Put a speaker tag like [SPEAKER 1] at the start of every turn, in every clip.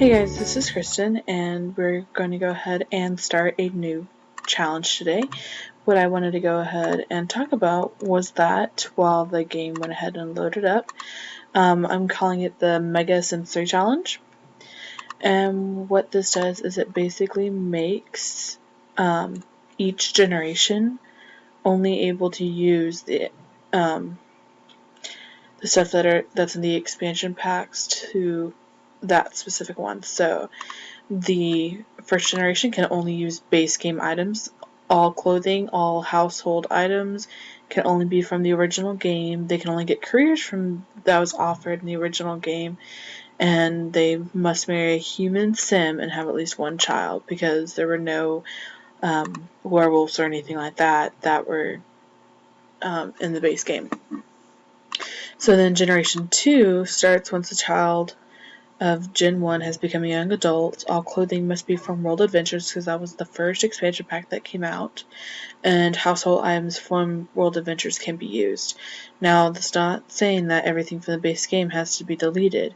[SPEAKER 1] Hey guys, this is Kristen, and we're going to go ahead and start a new challenge today. What I wanted to go ahead and talk about was that while the game went ahead and loaded up, I'm calling it the Mega Sensory Challenge. And what this does is it basically makes each generation only able to use the stuff that's in the expansion packs to that specific one. So the first generation can only use base game items. All clothing, all household items can only be from the original game. They can only get careers from that was offered in the original game, and they must marry a human sim and have at least one child, because there were no werewolves or anything like that were in the base game. So then Generation 2 starts once a child of Gen 1 has become a young adult. All clothing must be from World Adventures, because that was the first expansion pack that came out, and household items from World Adventures can be used. Now, that's not saying that everything from the base game has to be deleted.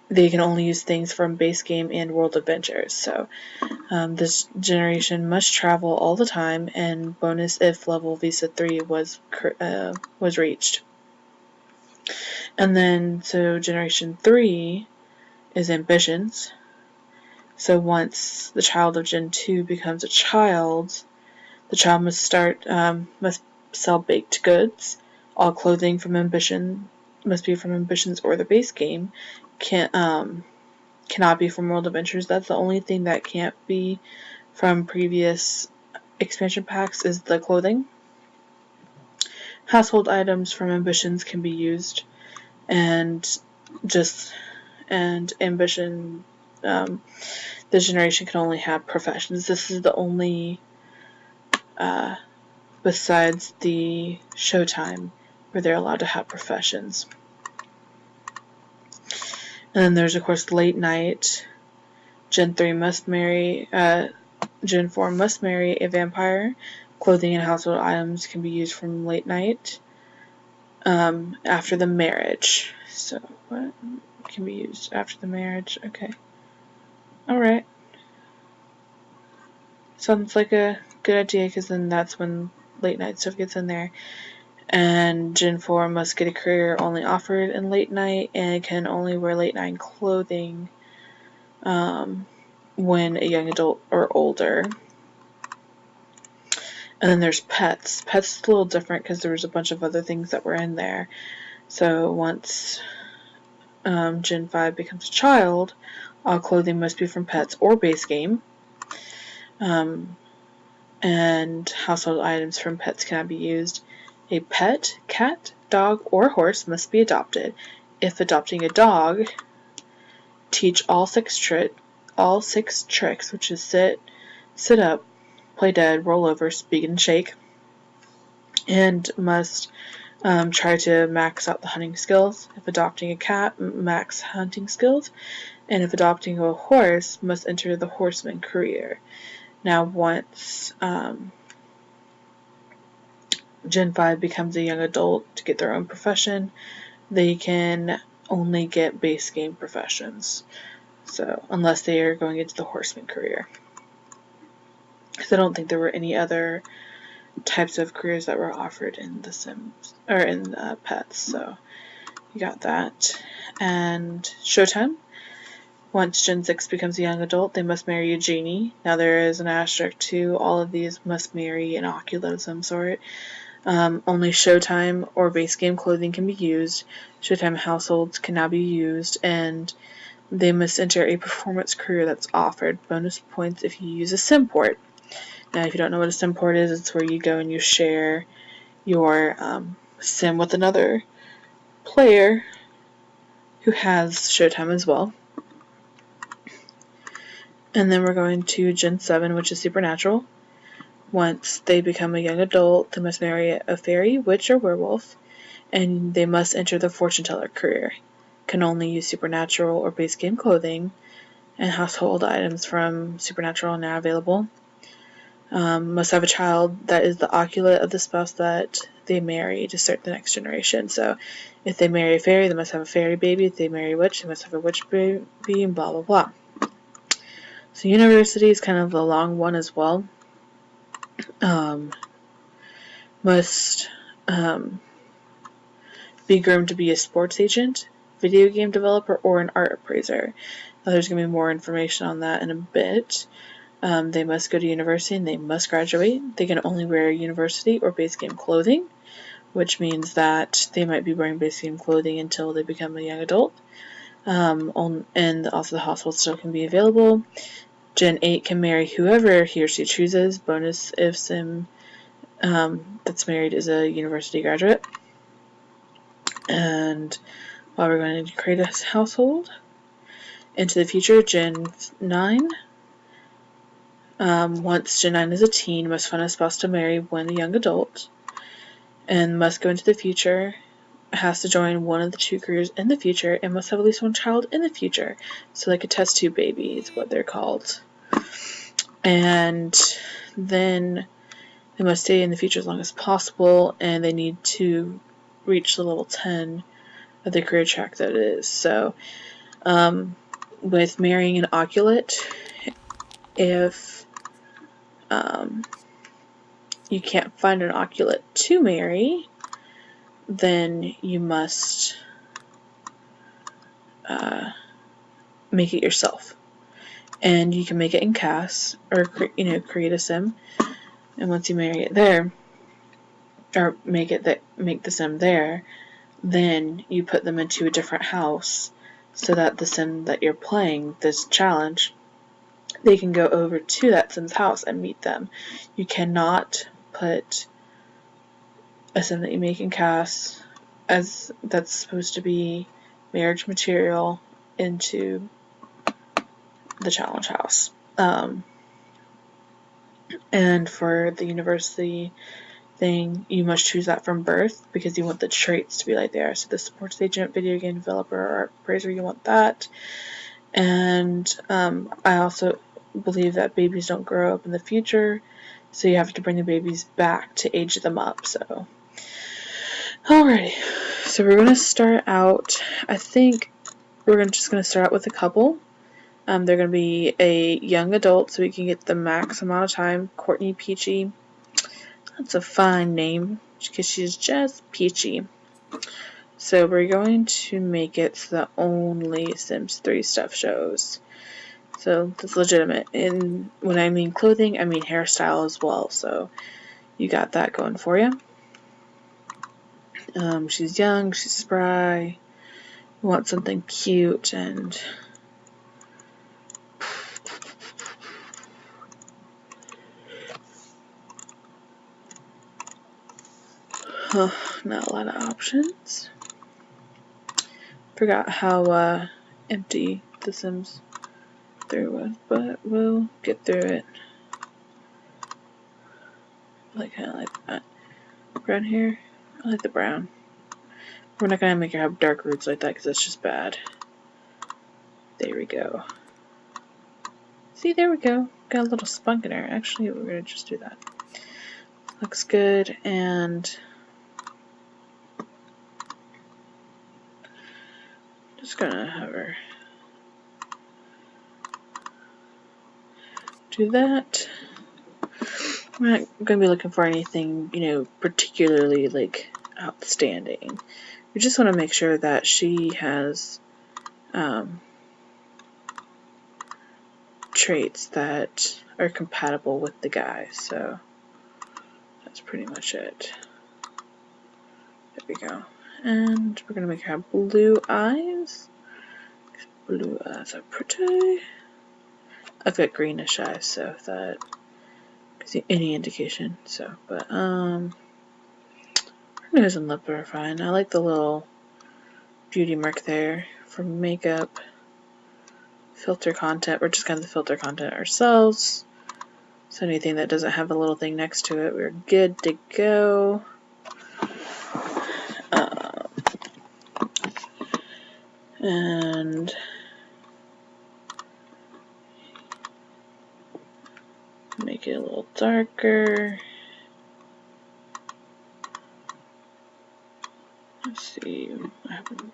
[SPEAKER 1] They can only use things from base game and World Adventures. So this generation must travel all the time, and bonus if level Visa 3 was reached. And then, so Generation 3 is ambitions. So once the child of Gen 2 becomes a child, the child must sell baked goods. All clothing from ambition must be from ambitions or the base game. Cannot be from World Adventures. That's the only thing that can't be from previous expansion packs is the clothing. Household items from ambitions can be used, and ambition. This generation can only have professions. This is the only, besides the Showtime, where they're allowed to have professions. And then there's, of course, late night. Gen 3 must marry, Gen 4 must marry a vampire. Clothing and household items can be used from late night after the marriage. So, what can be used after the marriage? Okay. Alright. Sounds like a good idea, because then that's when late night stuff gets in there. And Gen 4 must get a career only offered in late night, and can only wear late night clothing when a young adult or older. And then there's pets. Pets is a little different, because there was a bunch of other things that were in there. So once Gen 5 becomes a child, all clothing must be from pets or base game. And household items from pets cannot be used. A pet, cat, dog, or horse must be adopted. If adopting a dog, teach all six tricks, which is sit up, play dead, roll over, speak and shake, and must try to max out the hunting skills. If adopting a cat, max hunting skills, and if adopting a horse, must enter the horseman career. Now, once Gen 5 becomes a young adult to get their own profession, they can only get base game professions. So, unless they are going into the horseman career. Because I don't think there were any other types of careers that were offered in the Sims, or in Pets. So, you got that. And Showtime. Once Gen 6 becomes a young adult, they must marry a genie. Now, there is an asterisk too. All of these must marry an oculus of some sort. Only Showtime or base game clothing can be used. Showtime households can now be used, and they must enter a performance career that's offered. Bonus points if you use a sim port. Now, if you don't know what a sim port is, it's where you go and you share your sim with another player who has Showtime as well. And then we're going to Gen 7, which is Supernatural. Once they become a young adult, they must marry a fairy, witch, or werewolf, and they must enter the fortune teller career. Can only use Supernatural or base game clothing, and household items from Supernatural are now available. Must have a child that is the oculus of the spouse that they marry to start the next generation. So if they marry a fairy, they must have a fairy baby. If they marry a witch, they must have a witch baby, and blah, blah, blah. So university is kind of a long one as well. Must be groomed to be a sports agent, video game developer, or an art appraiser. Now, there's going to be more information on that in a bit. They must go to university and they must graduate. They can only wear university or base game clothing, which means that they might be wearing base game clothing until they become a young adult. And also the household still can be available. Gen 8 can marry whoever he or she chooses. Bonus if sim that's married is a university graduate. And while we're going to create a household, into the future, Gen 9. Once Gen 9 is a teen, must find a spouse to marry when a young adult, and must go into the future, has to join one of the two careers in the future, and must have at least one child in the future. So like a test tube baby is what they're called. And then they must stay in the future as long as possible, and they need to reach the level 10 of the career track that it is. So with marrying an oculate, if you can't find an oculate to marry, then you must make it yourself. And you can make it in CAS, or create a sim. And once you marry it there, or make the sim there, then you put them into a different house, so that the sim that you're playing, this challenge, they can go over to that sim's house and meet them. You cannot put a sim that you make in CAS as that's supposed to be marriage material into the challenge house. And for the university thing, you must choose that from birth because you want the traits to be like they are. So the sports agent, video game developer, or art appraiser, you want that. And I also believe that babies don't grow up in the future, so you have to bring the babies back to age them up. So, alrighty. So we're going to start out, I think we're just going to start out with a couple. They're going to be a young adult, so we can get the max amount of time. Courtney Peachy. That's a fine name, because she's just peachy. So we're going to make it so that only Sims 3 stuff shows. So that's legitimate. And when I mean clothing, I mean hairstyle as well. So you got that going for you. She's young, she's spry. You want something cute and not a lot of options. Forgot how empty the Sims 3 was, but we'll get through it. Kind of like that. Brown hair. I like the brown. We're not gonna make her have dark roots like that because that's just bad. There we go. See, there we go. Got a little spunk in her. Actually, we're gonna just do that. Looks good, and just gonna have her do that. We're not gonna be looking for anything, particularly outstanding. We just want to make sure that she has traits that are compatible with the guy. So that's pretty much it. There we go. And we're gonna make her have blue eyes. Blue eyes are pretty. I've got greenish eyes, so if that gives you any indication. So, but her nose and lip are fine. I like the little beauty mark there for makeup. Filter content. We're just gonna filter content ourselves. So anything that doesn't have a little thing next to it, we're good to go. And make it a little darker. Let's see what happens.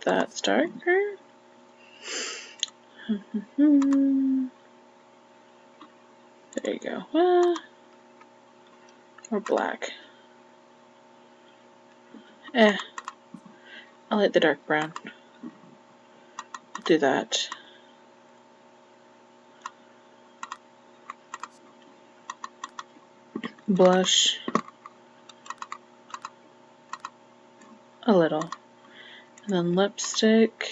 [SPEAKER 1] That's darker. There you go. Or black. I like the dark brown. I'll do that. Blush. A little. And then lipstick.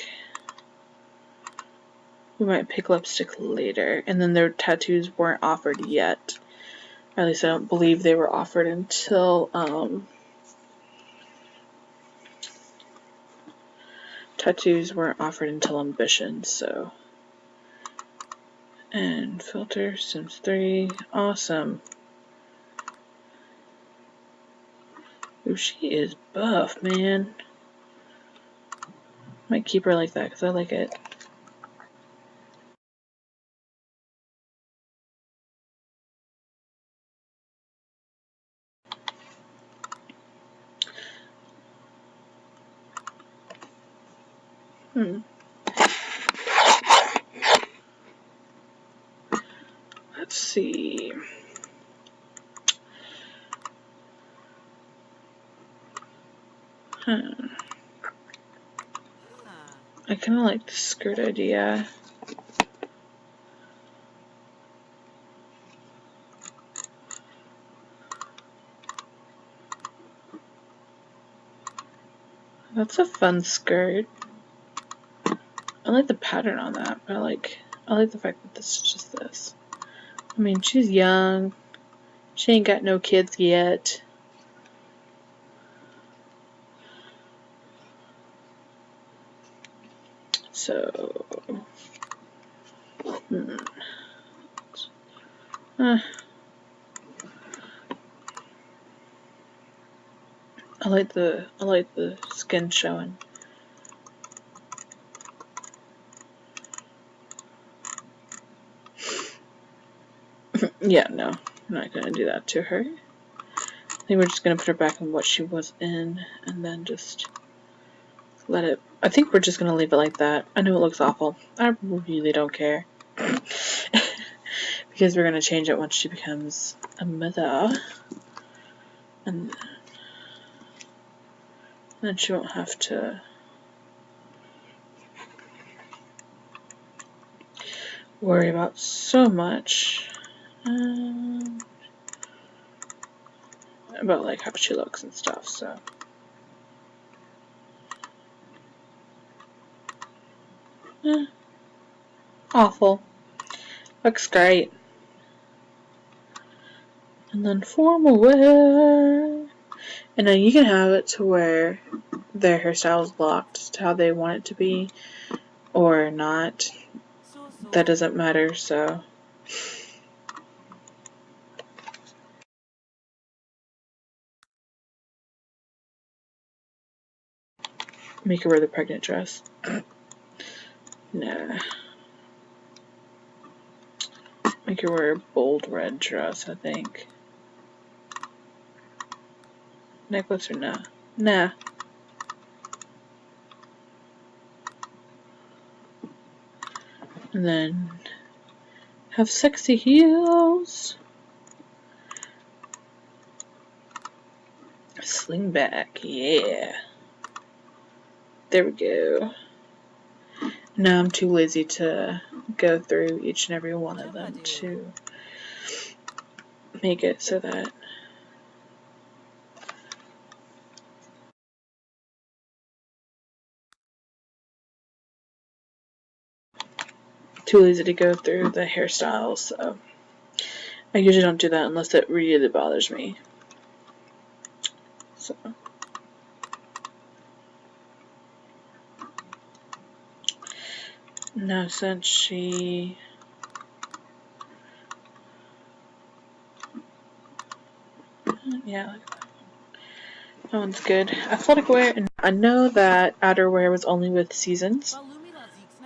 [SPEAKER 1] We might pick lipstick later. And then their tattoos weren't offered yet. Or at least I don't believe they were offered until tattoos weren't offered until Ambition, so. And filter, Sims 3. Awesome. Ooh, she is buff, man. Might keep her like that because I like it. Let's see. I kind of like the skirt idea. That's a fun skirt. I like the pattern on that, but I like the fact that this is just this. I mean, she's young. She ain't got no kids yet. So, I like the skin showing. Yeah, no, I'm not gonna do that to her. I think we're just gonna put her back in what she was in, and then just let it. I think we're just gonna leave it like that. I know it looks awful. I really don't care. Because we're gonna change it once she becomes a mother. And then she won't have to worry about so much about like how she looks and stuff, so. Awful. Looks great. And then formal wear. And then you can have it to where their hairstyle is locked to how they want it to be or not. That doesn't matter, so. Make her wear the pregnant dress. Nah. Make her wear a bold red dress, I think. Necklace or nah? Nah. And then have sexy heels. Sling back, yeah. There we go. Now I'm too lazy to go through each and every one of them to make it so that too lazy to go through the hairstyles, so I usually don't do that unless it really bothers me. So now since she yeah, that one's good. Athletic wear, and I know that outerwear was only with seasons.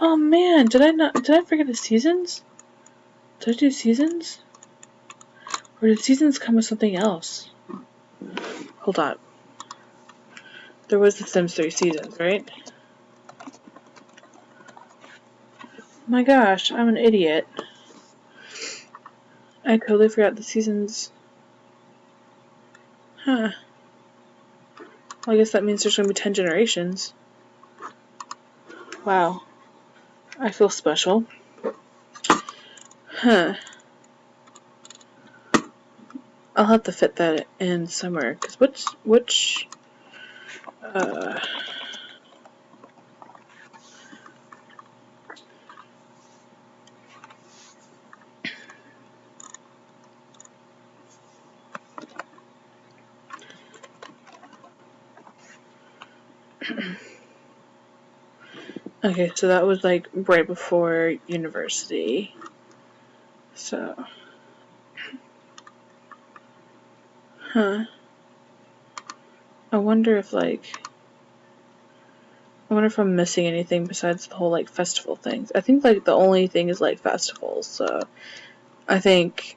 [SPEAKER 1] Oh man, did I forget the seasons? Did I do seasons? Or did seasons come with something else? Hold on. There was the Sims 3 seasons, right? My gosh, I'm an idiot. I totally forgot the seasons. Huh. Well, I guess that means there's gonna be 10 generations. Wow. I feel special. Huh. I'll have to fit that in somewhere. Because which okay, so that was like right before university. So, huh. I wonder if I'm missing anything besides the whole like festival things. I think like the only thing is like festivals, so I think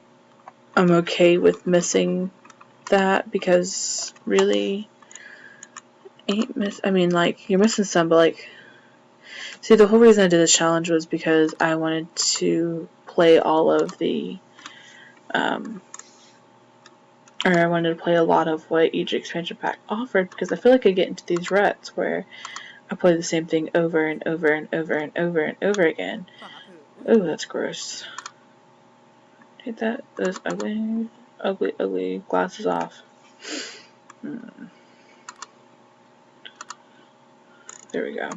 [SPEAKER 1] I'm okay with missing that because really I mean like you're missing some, but like see the whole reason I did this challenge was because I wanted to play all of the or I wanted to play a lot of what each expansion pack offered because I feel like I get into these ruts where I play the same thing over and over and over and over and over again. Oh, that's gross. Take those ugly, ugly, ugly glasses off. There we go.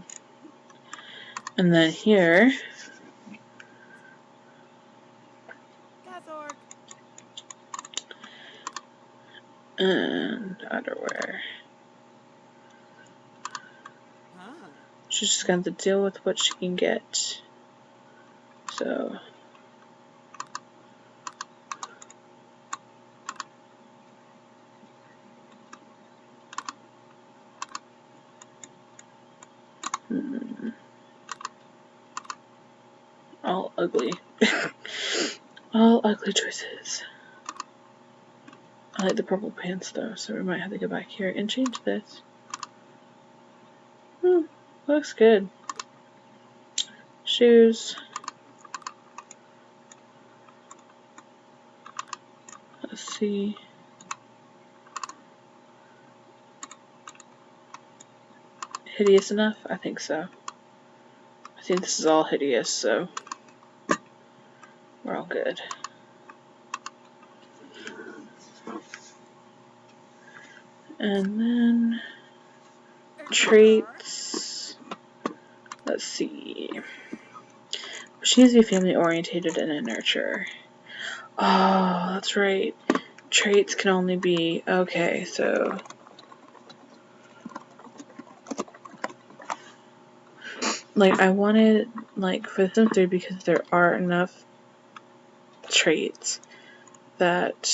[SPEAKER 1] And then here, and underwear. She's just going to deal with what she can get. So, all ugly. All ugly choices. I like the purple pants though, so we might have to go back here and change this. Looks good. Shoes. Let's see. Hideous enough? I think so. I think this is all hideous, so we're all good. And then traits. Let's see. She needs to be family orientated and a nurturer. Oh, that's right. Traits can only be okay, so like I wanted like for the Sims 3 because there are enough traits that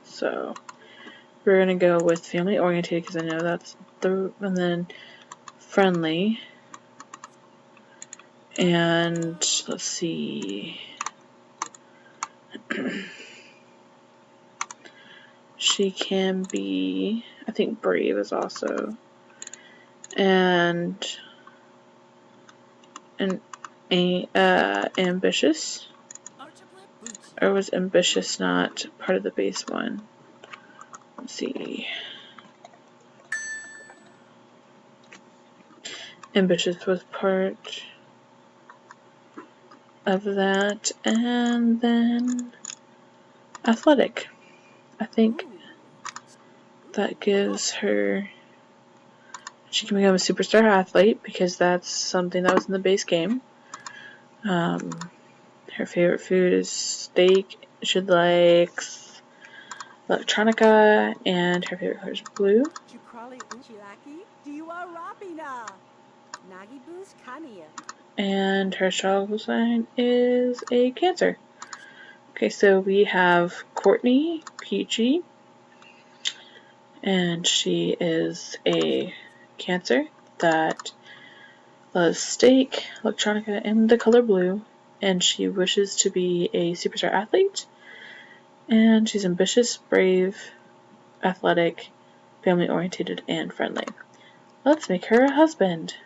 [SPEAKER 1] so we're gonna go with family oriented because I know that's and then friendly, and let's see. She can be, I think brave is also, and ambitious. Or was ambitious not part of the base one? Let's see. Ambitious was part of that, and then athletic. I think that gives her, she can become a superstar athlete because that's something that was in the base game. Her favorite food is steak. She likes electronica, and her favorite color is blue. And her astrological sign is a Cancer. Okay, so we have Courtney Peachy, and she is a Cancer that loves steak, electronica, and the color blue, and she wishes to be a superstar athlete, and she's ambitious, brave, athletic, family-oriented, and friendly. Let's make her a husband.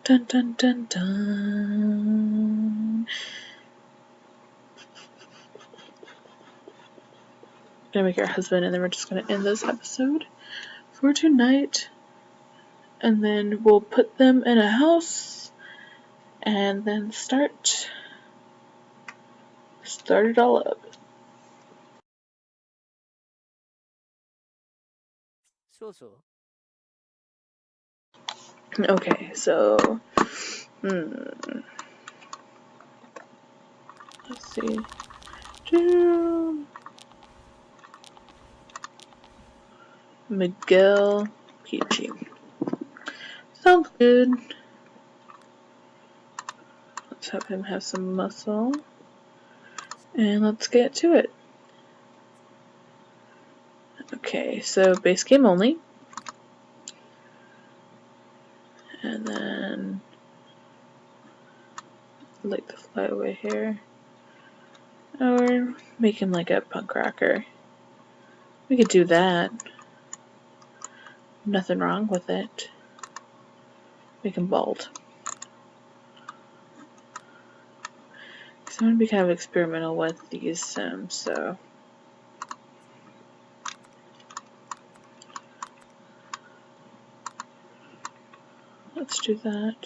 [SPEAKER 1] Dun dun dun dun. Gonna make her a husband, and then we're just gonna end this episode for tonight. And then we'll put them in a house and then start it all up.
[SPEAKER 2] So.
[SPEAKER 1] Okay, so let's see. Miguel Peachy. Sounds good. Let's have him have some muscle. And let's get to it. Okay, so base game only. And then like the flyaway hair. Or make him like a punk rocker. We could do that. Nothing wrong with it. Make him bald. So I'm going to be kind of experimental with these Sims, so let's do that.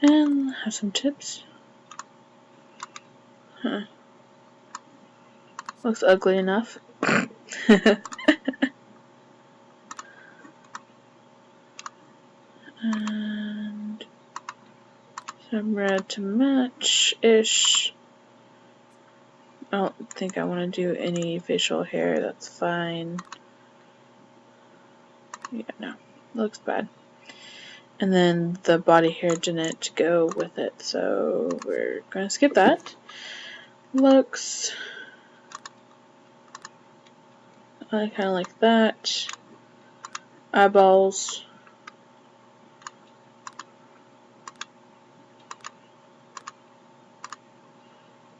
[SPEAKER 1] And have some tips. Huh. Looks ugly enough. And some red to match-ish. I don't think I want to do any facial hair, that's fine. Yeah, no, looks bad. And then the body hair didn't go with it, so we're going to skip that. Looks I kind of like that. Eyeballs.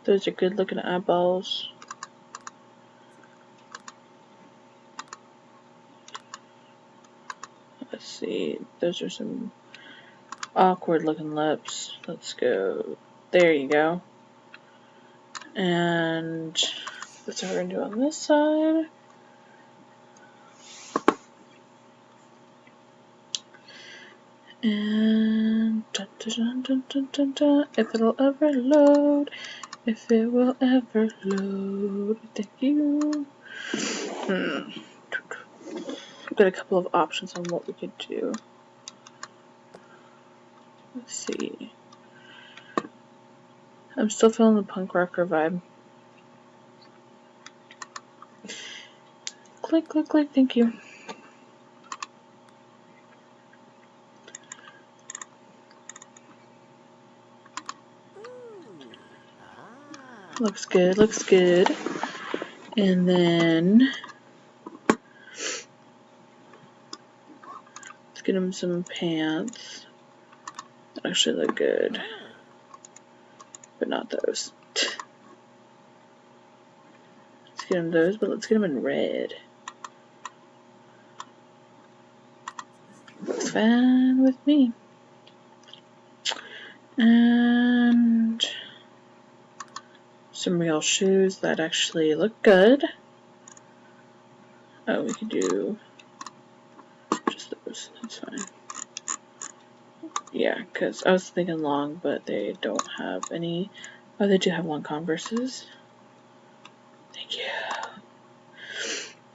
[SPEAKER 1] Those are good looking eyeballs. Let's see. Those are some awkward looking lips. Let's go. There you go. And that's what we're going to do on this side. And dun, dun, dun, dun, dun, dun, if it'll ever load. If it will ever load. Thank you. Got a couple of options on what we could do. Let's see. I'm still feeling the punk rocker vibe. Click, click, click. Thank you. Looks good, looks good. And then let's get him some pants that actually look good, but not those. Let's get him those, but let's get him in red. Looks fine with me. And some real shoes that actually look good. Oh, we could do just those. That's fine. Yeah, because I was thinking long, but they don't have any. Oh, they do have long Converses. Thank you.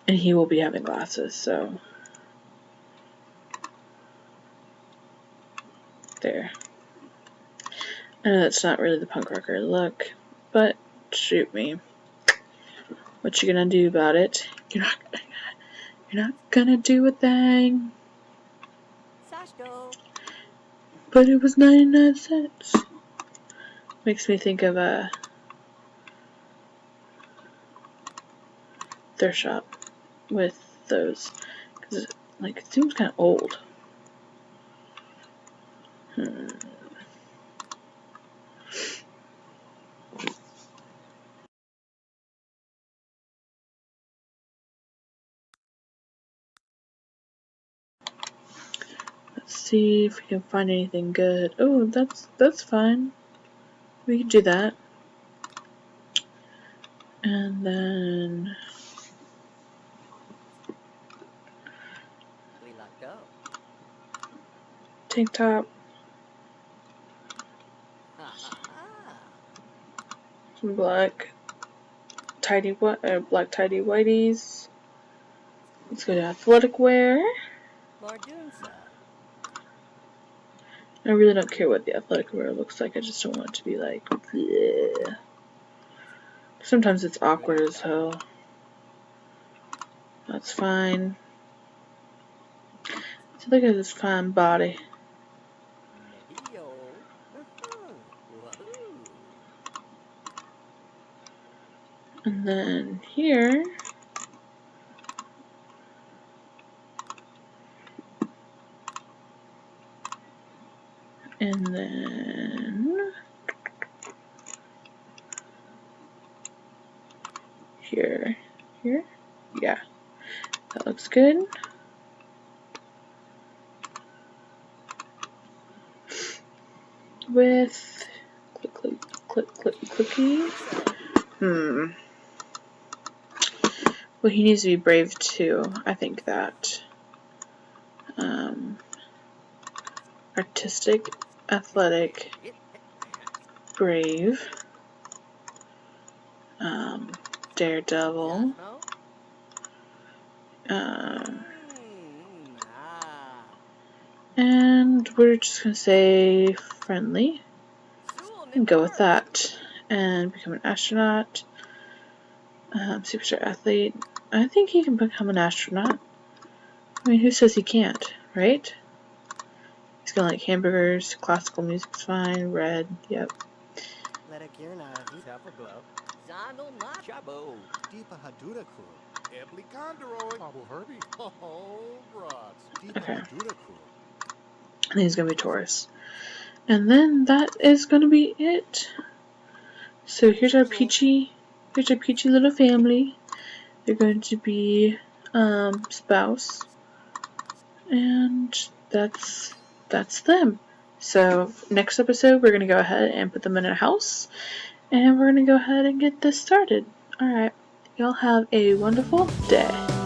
[SPEAKER 1] And he will be having glasses, so there. I know that's not really the punk rocker look, but shoot me. What you gonna do about it? You're not gonna do a thing. But it was 99 cents. Makes me think of a thrift shop with those, because it seems kind of old. See if we can find anything good. Oh, that's fine. We can do that. And then tank top. Some black tidy black tidy whiteys. Let's go to athletic wear. I really don't care what the athletic wear looks like. I just don't want it to be like bleh. Sometimes it's awkward as hell. That's fine. So look at this fine body. And then here, and then here, yeah, that looks good. With clicky. Well, he needs to be brave too. I think that artistic, athletic, brave, daredevil, and we're just gonna say friendly and go with that and become an astronaut. Superstar athlete. I think he can become an astronaut. I mean, who says he can't, right? He's gonna like hamburgers, classical music's fine, red, yep. Okay. And he's gonna be Taurus. And then that is gonna be it. So here's our peachy little family. They're going to be spouse, and that's them. So next episode we're gonna go ahead and put them in a house, and we're gonna go ahead and get this started. Alright, y'all have a wonderful day.